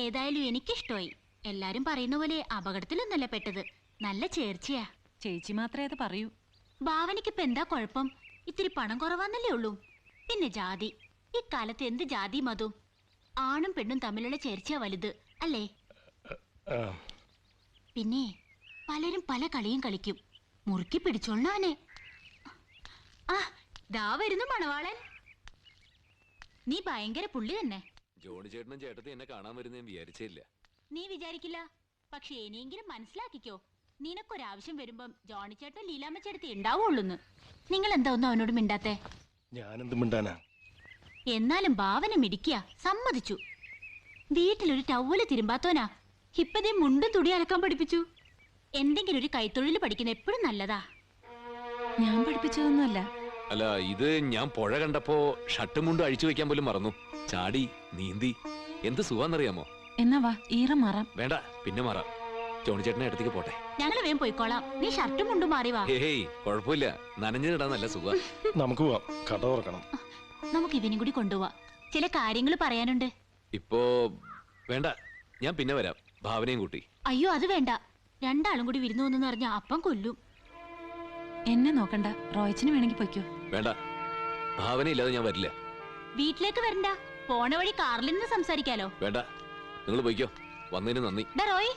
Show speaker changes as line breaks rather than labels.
ഏതായാലും എനിക്കിഷ്ടമായി. എല്ലാരും പറയുന്ന പോലെ അപകടത്തിലൊന്നല്ല പെട്ടത്. നല്ല ചേർച്ചയാ.
ചേച്ചി മാത്രമേ അത് പറയൂ.
ഭാവനയ്ക്കിപ്പോ എന്താ കുഴപ്പം? ഇത്തിരി പണം കുറവാന്നല്ലേ ഉള്ളൂ. പിന്നെ ജാതി, ഇക്കാലത്ത് എന്ത് ജാതി മതവും ആണും പെണ്ണും തമ്മിലുള്ള ചേർച്ചയാ വലുത് അല്ലേ? പിന്നെ പലരും പല കളിയും കളിക്കും. മുറുക്കി പിടിച്ചോളാനെ. ആ ദാ വരുന്നു മണവാളൻ. നീ ഭയങ്കര പുള്ളി തന്നെ.
ജോണി ചേട്ടനും ചേട്ടത്തി എന്നെ കാണാൻ വരുന്ന വിചാരിച്ചില്ല.
നീ വിചാരിക്കില്ല, പക്ഷെ ഇനിയെങ്കിലും മനസ്സിലാക്കിക്കോ. നിനക്കൊരാവശ്യം വരുമ്പം ജോണി ചേട്ടൻ ലീലാമ്മ ചേട്ടത്തി ഉണ്ടാവുള്ളൂന്ന്. നിങ്ങൾ എന്താ ഒന്നും അവനോട് മിണ്ടാത്തെ?
ഞാനെന്ത് മിണ്ടാനാ?
എന്നാലും ഭാവന മിടിക്കുക, സമ്മതിച്ചു. വീട്ടിലൊരു ടവല് തിരുമ്പാത്തോനാ. ഇപ്പതേ മുണ്ടും തുടി അലക്കാൻ പഠിപ്പിച്ചു. എന്തെങ്കിലും ഒരു കൈത്തൊഴിൽ പഠിക്കുന്ന എപ്പോഴും നല്ലതാ.
ഞാൻ പഠിപ്പിച്ചതൊന്നുമല്ല.
അല്ല, ഇത് ഞാൻ പുഴ കണ്ടപ്പോ ഷർട്ടും മുണ്ടും അഴിച്ചു വെക്കാൻ പോലും മറന്നു. ചാടി നീന്തി എന്ത് സുഖാന്നറിയാമോ?
എന്നാ വാ, ഈറം മാറാം.
വേണ്ട, പിന്നെ മാറാം. ജോണി ചേട്ടനെ അടുത്തേക്ക് പോട്ടെ.
ഞങ്ങൾ വേഗം പോയിക്കോളാം. നീ ഷർട്ടും മുണ്ടും മാറി വാ.
ഹേയ്, കുഴപ്പമില്ല. നനഞ്ഞിടാൻ നല്ല സുഖം.
നമുക്ക് പോവാം, കട തുറക്കണം.
നമുക്ക് ഇവനും കൂടി കൊണ്ടുപോവാ. ചില കാര്യങ്ങൾ പറയാനുണ്ട്.
ഇപ്പോ വേണ്ട, ഞാൻ പിന്നെ വരാം, ഭാവനയും കൂട്ടി.
അയ്യോ അത് വേണ്ട. രണ്ടാളും കൂടി വിരുന്നു വന്നെന്ന് പറഞ്ഞ അപ്പം കൊല്ലും.
എന്നെ നോക്കണ്ട, റോയച്ചിന് വേണമെങ്കിൽ പൊയ്ക്കോ.
വേണ്ട, ഭാവന ഇല്ലാതെ ഞാൻ വരില്ല.
വീട്ടിലേക്ക് വരണ്ട, പോണ വഴി കാറിൽ നിന്ന് സംസാരിക്കാലോ.
വേണ്ട, നിങ്ങൾ പോയിക്കോ. വന്നതിന് നന്ദി.
റോയ്